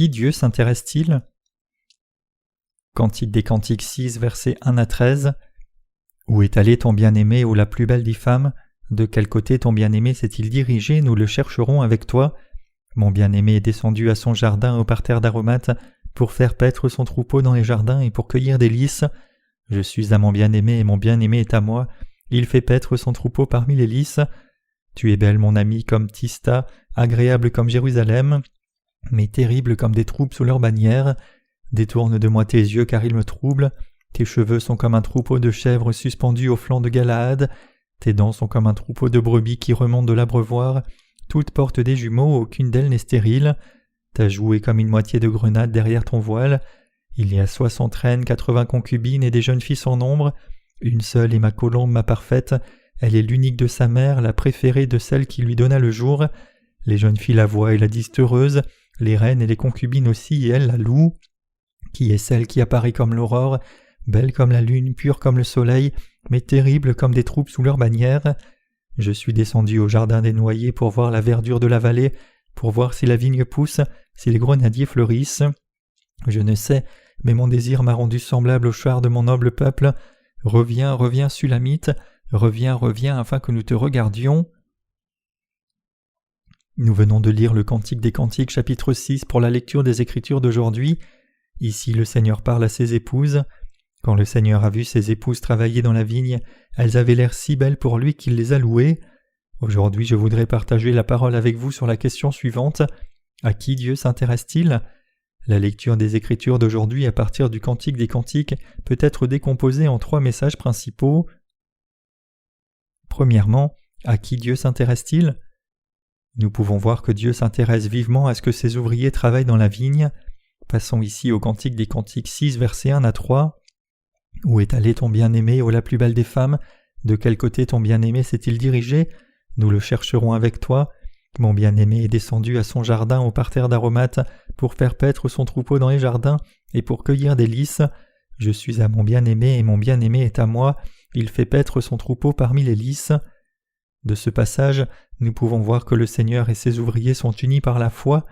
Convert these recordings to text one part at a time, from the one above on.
qui Dieu s'intéresse-t-il? Cantique des Cantiques 6, versets 1 à 13. Où est allé ton bien-aimé, ô la plus belle des femmes? De quel côté ton bien-aimé s'est-il dirigé? Nous le chercherons avec toi. Mon bien-aimé est descendu à son jardin au parterre d'aromates pour faire paître son troupeau dans les jardins et pour cueillir des lys. Je suis à mon bien-aimé et mon bien-aimé est à moi. Il fait paître son troupeau parmi les lys. Tu es belle, mon ami, comme Tista, agréable comme Jérusalem, mais terrible comme des troupes sous leur bannière. Détourne de moi tes yeux, car ils me troublent. Tes cheveux sont comme un troupeau de chèvres suspendus au flanc de Galaad. Tes dents sont comme un troupeau de brebis qui remontent de l'abreuvoir. Toutes portent des jumeaux, aucune d'elles n'est stérile. Ta joue est comme une moitié de grenade derrière ton voile. Il y a 60 reines, 80 concubines et des jeunes filles sans nombre. Une seule est ma colombe, ma parfaite. Elle est l'unique de sa mère, la préférée de celle qui lui donna le jour. Les jeunes filles la voient et la disent heureuse. Les reines et les concubines aussi, et elles la louent. Qui est celle qui apparaît comme l'aurore, belle comme la lune, pure comme le soleil, mais terrible comme des troupes sous leur bannière. Je suis descendu au jardin des noyers pour voir la verdure de la vallée, pour voir si la vigne pousse, si les grenadiers fleurissent. Je ne sais, mais mon désir m'a rendu semblable au char de mon noble peuple. Reviens, reviens, Sulamite, reviens, reviens, afin que nous te regardions. Nous venons de lire le Cantique des Cantiques, chapitre 6, pour la lecture des Écritures d'aujourd'hui. Ici, le Seigneur parle à ses épouses. Quand le Seigneur a vu ses épouses travailler dans la vigne, elles avaient l'air si belles pour lui qu'il les a louées. Aujourd'hui, je voudrais partager la parole avec vous sur la question suivante. À qui Dieu s'intéresse-t-il? La lecture des Écritures d'aujourd'hui à partir du Cantique des Cantiques peut être décomposée en 3 messages principaux. Premièrement, à qui Dieu s'intéresse-t-il? Nous pouvons voir que Dieu s'intéresse vivement à ce que ses ouvriers travaillent dans la vigne. Passons ici au Cantique des Cantiques 6, versets 1 à 3. Où est allé ton bien-aimé, ô la plus belle des femmes? De quel côté ton bien-aimé s'est-il dirigé? Nous le chercherons avec toi. Mon bien-aimé est descendu à son jardin au parterre d'aromates pour faire paître son troupeau dans les jardins et pour cueillir des lys. Je suis à mon bien-aimé et mon bien-aimé est à moi. Il fait paître son troupeau parmi les lys. De ce passage, nous pouvons voir que le Seigneur et ses ouvriers sont unis par la foi.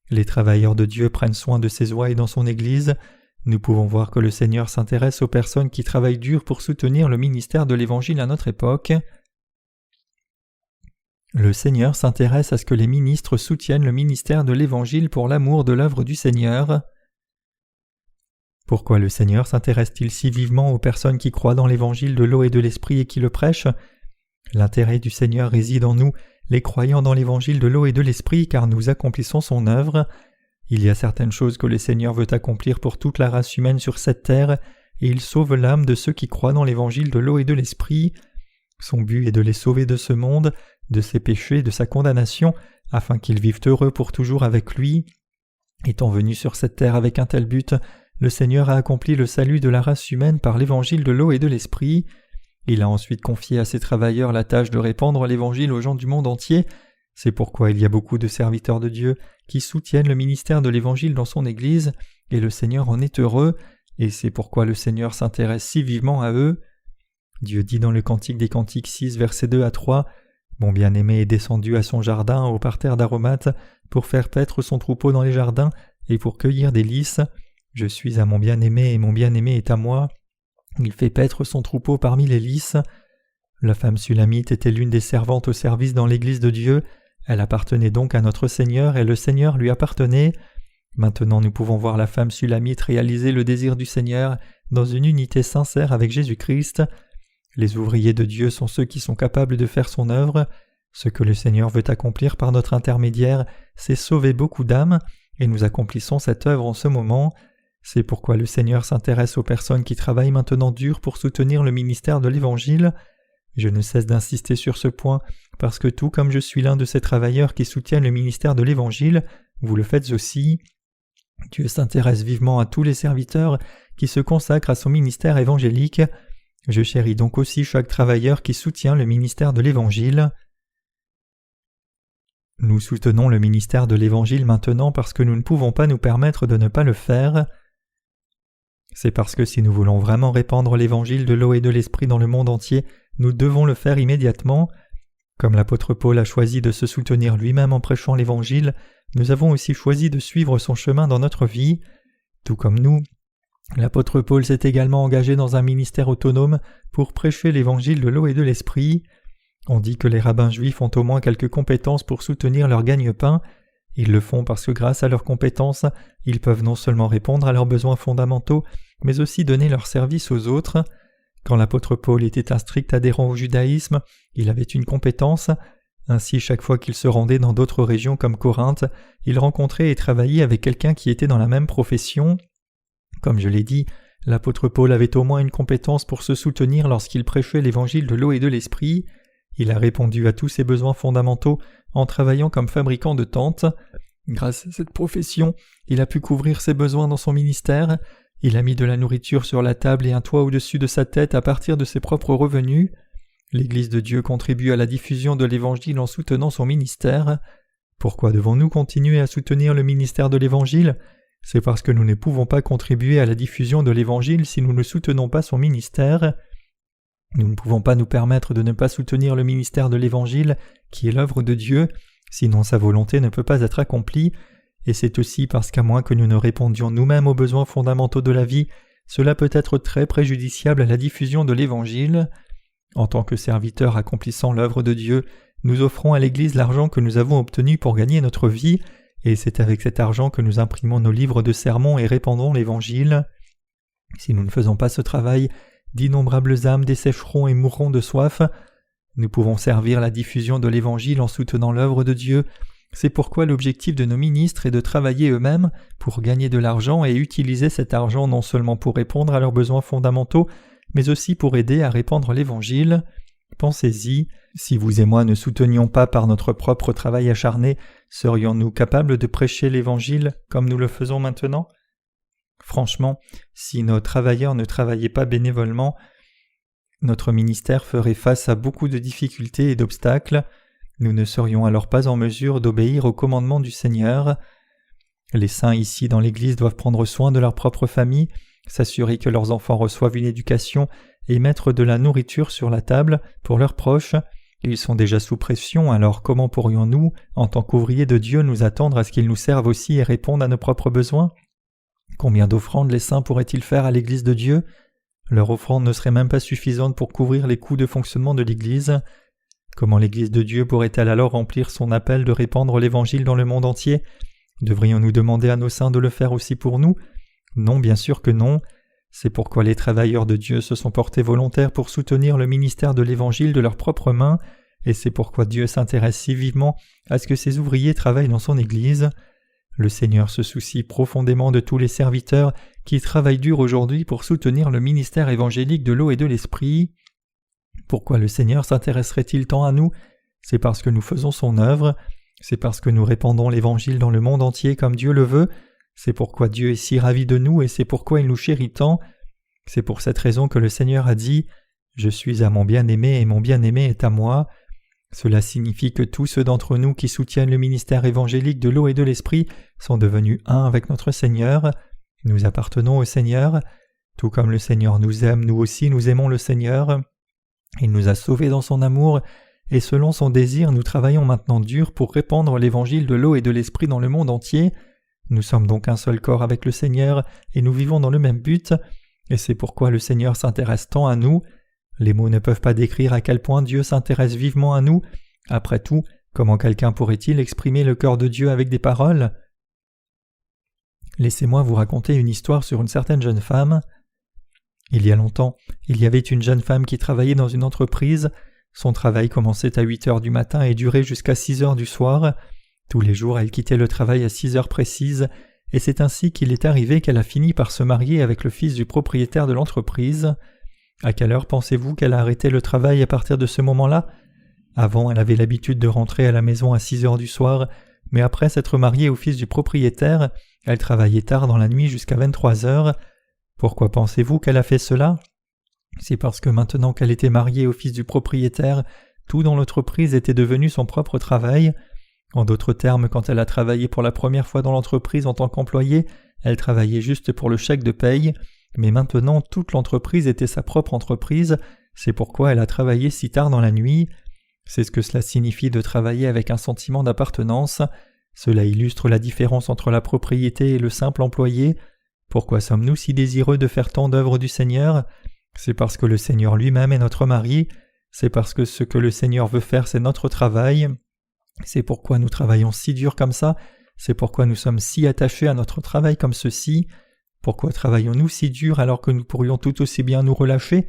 Les travailleurs de Dieu prennent soin de ses ouailles dans son Église. Nous pouvons voir que le Seigneur s'intéresse aux personnes qui travaillent dur pour soutenir le ministère de l'Évangile à notre époque. Le Seigneur s'intéresse à ce que les ministres soutiennent le ministère de l'Évangile pour l'amour de l'œuvre du Seigneur. Pourquoi le Seigneur s'intéresse-t-il si vivement aux personnes qui croient dans l'Évangile de l'eau et de l'Esprit et qui le prêchent? L'intérêt du Seigneur réside en nous, les croyants dans l'Évangile de l'eau et de l'Esprit, car nous accomplissons son œuvre. Il y a certaines choses que le Seigneur veut accomplir pour toute la race humaine sur cette terre, et il sauve l'âme de ceux qui croient dans l'Évangile de l'eau et de l'Esprit. Son but est de les sauver de ce monde, de ses péchés, de sa condamnation, afin qu'ils vivent heureux pour toujours avec lui. Étant venu sur cette terre avec un tel but, le Seigneur a accompli le salut de la race humaine par l'Évangile de l'eau et de l'Esprit. Il a ensuite confié à ses travailleurs la tâche de répandre l'Évangile aux gens du monde entier. C'est pourquoi il y a beaucoup de serviteurs de Dieu qui soutiennent le ministère de l'Évangile dans son Église, et le Seigneur en est heureux, et c'est pourquoi le Seigneur s'intéresse si vivement à eux. Dieu dit dans le Cantique des Cantiques 6, versets 2 à 3, « Mon bien-aimé est descendu à son jardin au parterre d'aromates pour faire paître son troupeau dans les jardins et pour cueillir des lys. Je suis à mon bien-aimé et mon bien-aimé est à moi. Il fait paître son troupeau parmi les lys. » La femme Sulamite était l'une des servantes au service dans l'Église de Dieu. Elle appartenait donc à notre Seigneur et le Seigneur lui appartenait. Maintenant nous pouvons voir la femme Sulamite réaliser le désir du Seigneur dans une unité sincère avec Jésus-Christ. Les ouvriers de Dieu sont ceux qui sont capables de faire son œuvre. Ce que le Seigneur veut accomplir par notre intermédiaire, c'est sauver beaucoup d'âmes, et nous accomplissons cette œuvre en ce moment. C'est pourquoi le Seigneur s'intéresse aux personnes qui travaillent maintenant dur pour soutenir le ministère de l'Évangile. Je ne cesse d'insister sur ce point, parce que tout comme je suis l'un de ces travailleurs qui soutiennent le ministère de l'Évangile, vous le faites aussi. Dieu s'intéresse vivement à tous les serviteurs qui se consacrent à son ministère évangélique. Je chéris donc aussi chaque travailleur qui soutient le ministère de l'Évangile. Nous soutenons le ministère de l'Évangile maintenant parce que nous ne pouvons pas nous permettre de ne pas le faire. C'est parce que si nous voulons vraiment répandre l'Évangile de l'eau et de l'Esprit dans le monde entier, nous devons le faire immédiatement. Comme l'apôtre Paul a choisi de se soutenir lui-même en prêchant l'Évangile, nous avons aussi choisi de suivre son chemin dans notre vie. Tout comme nous, l'apôtre Paul s'est également engagé dans un ministère autonome pour prêcher l'évangile de l'eau et de l'esprit. On dit que les rabbins juifs ont au moins quelques compétences pour soutenir leur gagne-pain. Ils le font parce que grâce à leurs compétences, ils peuvent non seulement répondre à leurs besoins fondamentaux, mais aussi donner leur service aux autres. Quand l'apôtre Paul était un strict adhérent au judaïsme, il avait une compétence. Ainsi, chaque fois qu'il se rendait dans d'autres régions comme Corinthe, il rencontrait et travaillait avec quelqu'un qui était dans la même profession. Comme je l'ai dit, l'apôtre Paul avait au moins une compétence pour se soutenir lorsqu'il prêchait l'évangile de l'eau et de l'esprit. Il a répondu à tous ses besoins fondamentaux en travaillant comme fabricant de tentes. Grâce à cette profession, il a pu couvrir ses besoins dans son ministère. Il a mis de la nourriture sur la table et un toit au-dessus de sa tête à partir de ses propres revenus. L'Église de Dieu contribue à la diffusion de l'Évangile en soutenant son ministère. Pourquoi devons-nous continuer à soutenir le ministère de l'Évangile ? C'est parce que nous ne pouvons pas contribuer à la diffusion de l'Évangile si nous ne soutenons pas son ministère. Nous ne pouvons pas nous permettre de ne pas soutenir le ministère de l'Évangile, qui est l'œuvre de Dieu, sinon sa volonté ne peut pas être accomplie, et c'est aussi parce qu'à moins que nous ne répondions nous-mêmes aux besoins fondamentaux de la vie, cela peut être très préjudiciable à la diffusion de l'Évangile. En tant que serviteurs accomplissant l'œuvre de Dieu, nous offrons à l'Église l'argent que nous avons obtenu pour gagner notre vie, et c'est avec cet argent que nous imprimons nos livres de sermons et répandons l'Évangile. Si nous ne faisons pas ce travail, d'innombrables âmes dessécheront et mourront de soif. Nous pouvons servir la diffusion de l'Évangile en soutenant l'œuvre de Dieu. C'est pourquoi l'objectif de nos ministres est de travailler eux-mêmes pour gagner de l'argent et utiliser cet argent non seulement pour répondre à leurs besoins fondamentaux, mais aussi pour aider à répandre l'Évangile. Pensez-y, si vous et moi ne soutenions pas par notre propre travail acharné, serions-nous capables de prêcher l'Évangile comme nous le faisons maintenant ? Franchement, si nos travailleurs ne travaillaient pas bénévolement, notre ministère ferait face à beaucoup de difficultés et d'obstacles. Nous ne serions alors pas en mesure d'obéir au commandement du Seigneur. Les saints ici dans l'Église doivent prendre soin de leur propre famille, s'assurer que leurs enfants reçoivent une éducation et mettre de la nourriture sur la table pour leurs proches. Ils sont déjà sous pression, alors comment pourrions-nous, en tant qu'ouvriers de Dieu, nous attendre à ce qu'ils nous servent aussi et répondent à nos propres besoins ? Combien d'offrandes les saints pourraient-ils faire à l'Église de Dieu ? Leur offrande ne serait même pas suffisante pour couvrir les coûts de fonctionnement de l'Église. Comment l'Église de Dieu pourrait-elle alors remplir son appel de répandre l'Évangile dans le monde entier ? Devrions-nous demander à nos saints de le faire aussi pour nous ? Non, bien sûr que non. C'est pourquoi les travailleurs de Dieu se sont portés volontaires pour soutenir le ministère de l'Évangile de leurs propres mains, et c'est pourquoi Dieu s'intéresse si vivement à ce que ses ouvriers travaillent dans son Église. Le Seigneur se soucie profondément de tous les serviteurs qui travaillent dur aujourd'hui pour soutenir le ministère évangélique de l'eau et de l'esprit. Pourquoi le Seigneur s'intéresserait-il tant à nous ? C'est parce que nous faisons son œuvre, c'est parce que nous répandons l'Évangile dans le monde entier comme Dieu le veut, c'est pourquoi Dieu est si ravi de nous et c'est pourquoi il nous chérit tant. C'est pour cette raison que le Seigneur a dit « Je suis à mon bien-aimé et mon bien-aimé est à moi ». Cela signifie que tous ceux d'entre nous qui soutiennent le ministère évangélique de l'eau et de l'esprit sont devenus un avec notre Seigneur. Nous appartenons au Seigneur. Tout comme le Seigneur nous aime, nous aussi nous aimons le Seigneur. Il nous a sauvés dans son amour, et selon son désir, nous travaillons maintenant dur pour répandre l'évangile de l'eau et de l'esprit dans le monde entier. Nous sommes donc un seul corps avec le Seigneur, et nous vivons dans le même but, et c'est pourquoi le Seigneur s'intéresse tant à nous. Les mots ne peuvent pas décrire à quel point Dieu s'intéresse vivement à nous. Après tout, comment quelqu'un pourrait-il exprimer le cœur de Dieu avec des paroles ? Laissez-moi vous raconter une histoire sur une certaine jeune femme. Il y a longtemps, il y avait une jeune femme qui travaillait dans une entreprise. Son travail commençait à 8 heures du matin et durait jusqu'à 6 heures du soir. Tous les jours, elle quittait le travail à 6 heures précises, et c'est ainsi qu'il est arrivé qu'elle a fini par se marier avec le fils du propriétaire de l'entreprise. À quelle heure pensez-vous qu'elle a arrêté le travail à partir de ce moment-là ? Avant, elle avait l'habitude de rentrer à la maison à 6 heures du soir, mais après s'être mariée au fils du propriétaire, elle travaillait tard dans la nuit jusqu'à 23 heures. Pourquoi pensez-vous qu'elle a fait cela ? C'est parce que maintenant qu'elle était mariée au fils du propriétaire, tout dans l'entreprise était devenu son propre travail. En d'autres termes, quand elle a travaillé pour la première fois dans l'entreprise en tant qu'employée, elle travaillait juste pour le chèque de paye, mais maintenant toute l'entreprise était sa propre entreprise, c'est pourquoi elle a travaillé si tard dans la nuit. C'est ce que cela signifie de travailler avec un sentiment d'appartenance. Cela illustre la différence entre la propriété et le simple employé. Pourquoi sommes-nous si désireux de faire tant d'œuvres du Seigneur ? C'est parce que le Seigneur lui-même est notre mari. C'est parce que ce que le Seigneur veut faire, c'est notre travail. C'est pourquoi nous travaillons si dur comme ça. C'est pourquoi nous sommes si attachés à notre travail comme ceci. Pourquoi travaillons-nous si dur alors que nous pourrions tout aussi bien nous relâcher ?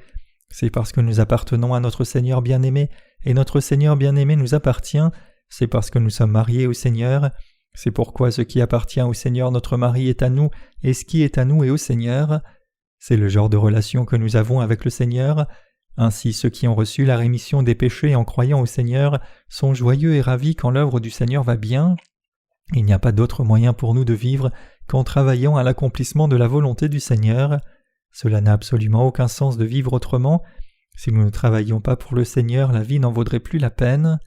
C'est parce que nous appartenons à notre Seigneur bien-aimé, et notre Seigneur bien-aimé nous appartient. C'est parce que nous sommes mariés au Seigneur. C'est pourquoi ce qui appartient au Seigneur notre mari est à nous, et ce qui est à nous est au Seigneur. C'est le genre de relation que nous avons avec le Seigneur. Ainsi ceux qui ont reçu la rémission des péchés en croyant au Seigneur sont joyeux et ravis quand l'œuvre du Seigneur va bien. Il n'y a pas d'autre moyen pour nous de vivre qu'en travaillant à l'accomplissement de la volonté du Seigneur. Cela n'a absolument aucun sens de vivre autrement. Si nous ne travaillions pas pour le Seigneur, la vie n'en vaudrait plus la peine.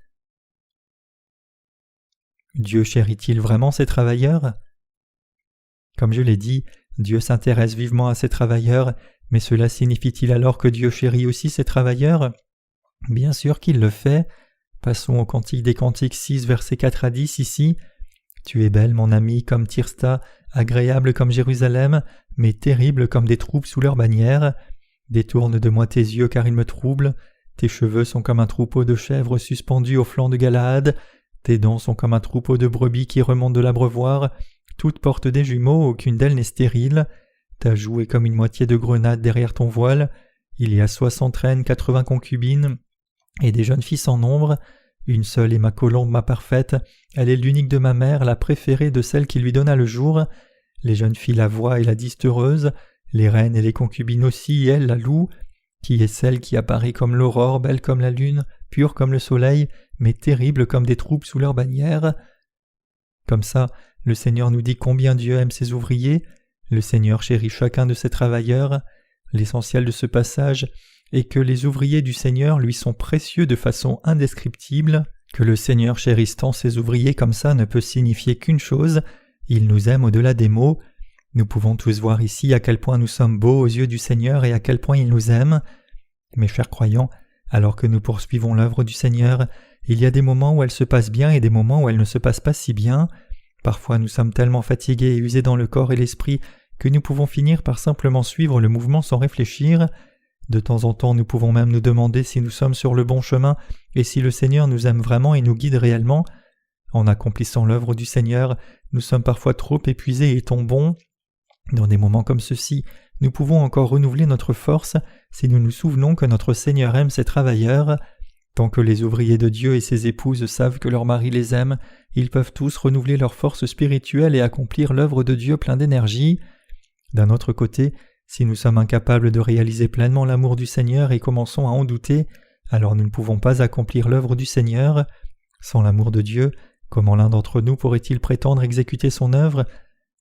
Dieu chérit-il vraiment ses travailleurs ? Comme je l'ai dit, Dieu s'intéresse vivement à ses travailleurs, mais cela signifie-t-il alors que Dieu chérit aussi ses travailleurs ? Bien sûr qu'il le fait. Passons au Cantique des Cantiques 6, versets 4 à 10 ici. « Tu es belle, mon ami, comme Tirsta, agréable comme Jérusalem, mais terrible comme des troupes sous leur bannière. Détourne de moi tes yeux, car ils me troublent. Tes cheveux sont comme un troupeau de chèvres suspendus au flanc de Galaad. Tes dents sont comme un troupeau de brebis qui remontent de l'abreuvoir. Toutes portent des jumeaux, aucune d'elles n'est stérile. Ta joue est comme une moitié de grenade derrière ton voile. Il y a 60 reines, 80 concubines, et des jeunes filles sans nombre. Une seule est ma colombe, ma parfaite. Elle est l'unique de ma mère, la préférée de celle qui lui donna le jour. Les jeunes filles la voient et la disent heureuse. Les reines et les concubines aussi, elles la louent. Qui est celle qui apparaît comme l'aurore, belle comme la lune, pure comme le soleil, mais terrible comme des troupes sous leur bannière. Comme ça, le Seigneur nous dit combien Dieu aime ses ouvriers. Le Seigneur chérit chacun de ses travailleurs. L'essentiel de ce passage est que les ouvriers du Seigneur lui sont précieux de façon indescriptible. Que le Seigneur chérisse tant ses ouvriers comme ça ne peut signifier qu'une chose, il nous aime au-delà des mots. Nous pouvons tous voir ici à quel point nous sommes beaux aux yeux du Seigneur et à quel point il nous aime. Mes chers croyants, alors que nous poursuivons l'œuvre du Seigneur, il y a des moments où elle se passe bien et des moments où elle ne se passe pas si bien. Parfois nous sommes tellement fatigués et usés dans le corps et l'esprit que nous pouvons finir par simplement suivre le mouvement sans réfléchir. De temps en temps, nous pouvons même nous demander si nous sommes sur le bon chemin et si le Seigneur nous aime vraiment et nous guide réellement. En accomplissant l'œuvre du Seigneur, nous sommes parfois trop épuisés et tombons. Dans des moments comme ceux-ci, nous pouvons encore renouveler notre force si nous nous souvenons que notre Seigneur aime ses travailleurs. Tant que les ouvriers de Dieu et ses épouses savent que leur mari les aime, ils peuvent tous renouveler leur force spirituelle et accomplir l'œuvre de Dieu plein d'énergie. D'un autre côté, si nous sommes incapables de réaliser pleinement l'amour du Seigneur et commençons à en douter, alors nous ne pouvons pas accomplir l'œuvre du Seigneur. Sans l'amour de Dieu, comment l'un d'entre nous pourrait-il prétendre exécuter son œuvre ?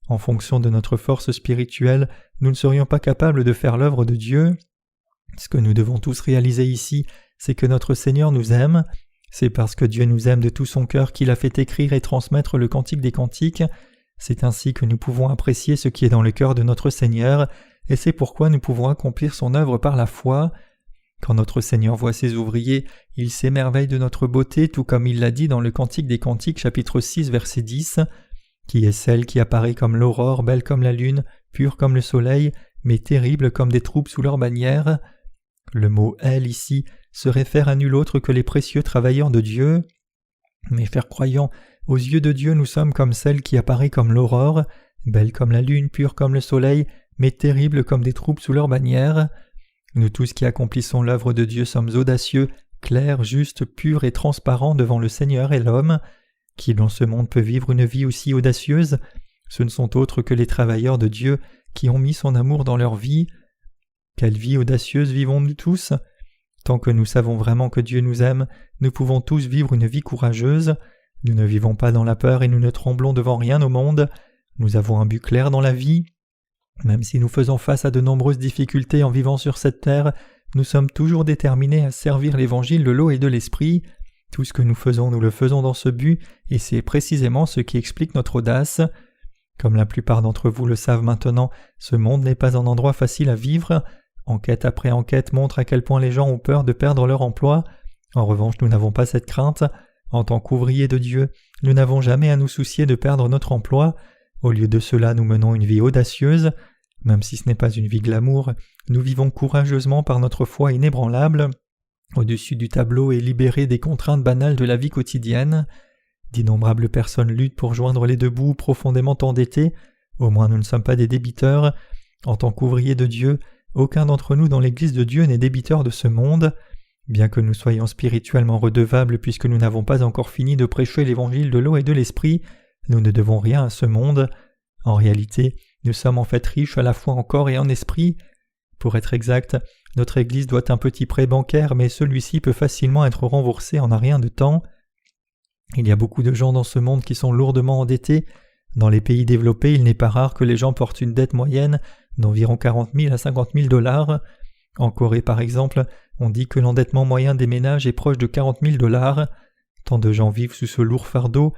En fonction de notre force spirituelle, nous ne serions pas capables de faire l'œuvre de Dieu. Ce que nous devons tous réaliser ici, c'est que notre Seigneur nous aime. C'est parce que Dieu nous aime de tout son cœur qu'il a fait écrire et transmettre le Cantique des Cantiques. C'est ainsi que nous pouvons apprécier ce qui est dans le cœur de notre Seigneur, et c'est pourquoi nous pouvons accomplir son œuvre par la foi. Quand notre Seigneur voit ses ouvriers, il s'émerveille de notre beauté, tout comme il l'a dit dans le Cantique des Cantiques chapitre 6 verset 10. Qui est celle qui apparaît comme l'aurore, belle comme la lune, pure comme le soleil, mais terrible comme des troupes sous leur bannière. Le mot « elle » ici se réfère à nul autre que les précieux travailleurs de Dieu. Mes chers croyants, aux yeux de Dieu nous sommes comme celle qui apparaît comme l'aurore, belle comme la lune, pure comme le soleil, mais terrible comme des troupes sous leur bannière. Nous tous qui accomplissons l'œuvre de Dieu sommes audacieux, clairs, justes, purs et transparents devant le Seigneur et l'homme. Qui dans ce monde peut vivre une vie aussi audacieuse ? Ce ne sont autres que les travailleurs de Dieu qui ont mis son amour dans leur vie. Quelle vie audacieuse vivons-nous tous ? Tant que nous savons vraiment que Dieu nous aime, nous pouvons tous vivre une vie courageuse. Nous ne vivons pas dans la peur et nous ne tremblons devant rien au monde. Nous avons un but clair dans la vie. Même si nous faisons face à de nombreuses difficultés en vivant sur cette terre, nous sommes toujours déterminés à servir l'évangile de l'eau et de l'esprit. Tout ce que nous le faisons dans ce but, et c'est précisément ce qui explique notre audace. Comme la plupart d'entre vous le savent maintenant, ce monde n'est pas un endroit facile à vivre. Enquête après enquête montre à quel point les gens ont peur de perdre leur emploi. En revanche, nous n'avons pas cette crainte. En tant qu'ouvriers de Dieu, nous n'avons jamais à nous soucier de perdre notre emploi. Au lieu de cela, nous menons une vie audacieuse. Même si ce n'est pas une vie glamour, nous vivons courageusement par notre foi inébranlable, au-dessus du tableau et libérés des contraintes banales de la vie quotidienne. D'innombrables personnes luttent pour joindre les deux bouts, profondément endettés. Au moins nous ne sommes pas des débiteurs. En tant qu'ouvriers de Dieu, aucun d'entre nous dans l'Église de Dieu n'est débiteur de ce monde. Bien que nous soyons spirituellement redevables puisque nous n'avons pas encore fini de prêcher l'évangile de l'eau et de l'esprit, nous ne devons rien à ce monde. En réalité, nous sommes en fait riches à la fois en corps et en esprit. Pour être exact, notre Église doit un petit prêt bancaire, mais celui-ci peut facilement être remboursé en un rien de temps. Il y a beaucoup de gens dans ce monde qui sont lourdement endettés. Dans les pays développés, il n'est pas rare que les gens portent une dette moyenne d'environ 40 000 à 50 000 $. En Corée, par exemple, on dit que l'endettement moyen des ménages est proche de 40 000 $. Tant de gens vivent sous ce lourd fardeau.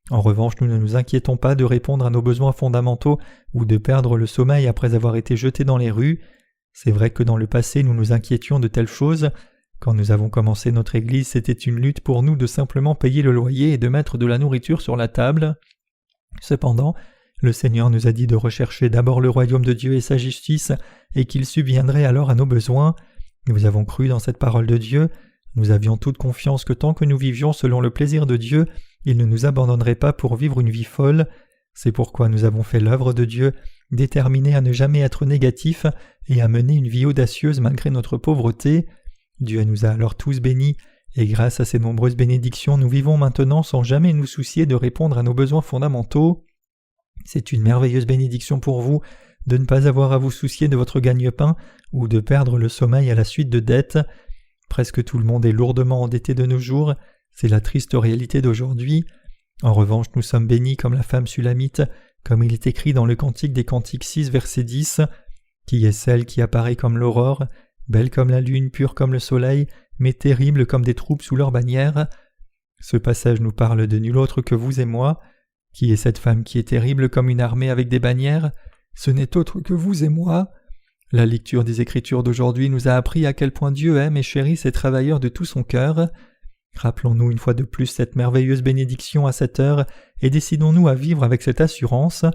En revanche, nous ne nous inquiétons pas de répondre à nos besoins fondamentaux ou de perdre le sommeil après avoir été jetés dans les rues. C'est vrai que dans le passé, nous nous inquiétions de telles choses. Quand nous avons commencé notre Église, c'était une lutte pour nous de simplement payer le loyer et de mettre de la nourriture sur la table. Cependant, le Seigneur nous a dit de rechercher d'abord le royaume de Dieu et sa justice, et qu'il subviendrait alors à nos besoins. Nous avons cru dans cette parole de Dieu. Nous avions toute confiance que tant que nous vivions selon le plaisir de Dieu, il ne nous abandonnerait pas pour vivre une vie folle. C'est pourquoi nous avons fait l'œuvre de Dieu, déterminés à ne jamais être négatifs et à mener une vie audacieuse malgré notre pauvreté. Dieu nous a alors tous bénis, et grâce à ces nombreuses bénédictions, nous vivons maintenant sans jamais nous soucier de répondre à nos besoins fondamentaux. C'est une merveilleuse bénédiction pour vous de ne pas avoir à vous soucier de votre gagne-pain ou de perdre le sommeil à la suite de dettes. Presque tout le monde est lourdement endetté de nos jours, c'est la triste réalité d'aujourd'hui. En revanche, nous sommes bénis comme la femme sulamite, comme il est écrit dans le Cantique des Cantiques 6, verset 10, « Qui est celle qui apparaît comme l'aurore, belle comme la lune, pure comme le soleil, mais terrible comme des troupes sous leur bannière ?» Ce passage nous parle de nul autre que vous et moi. Qui est cette femme qui est terrible comme une armée avec des bannières? Ce n'est autre que vous et moi. La lecture des Écritures d'aujourd'hui nous a appris à quel point Dieu aime et chérit ses travailleurs de tout son cœur. Rappelons-nous une fois de plus cette merveilleuse bénédiction à cette heure et décidons-nous à vivre avec cette assurance.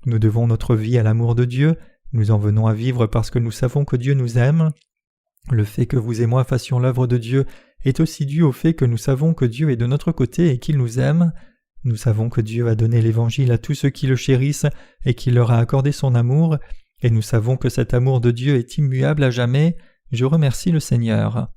Nous devons notre vie à l'amour de Dieu, nous en venons à vivre parce que nous savons que Dieu nous aime. Le fait que vous et moi fassions l'œuvre de Dieu est aussi dû au fait que nous savons que Dieu est de notre côté et qu'il nous aime. Nous savons que Dieu a donné l'Évangile à tous ceux qui le chérissent et qu'il leur a accordé son amour, et nous savons que cet amour de Dieu est immuable à jamais. Je remercie le Seigneur.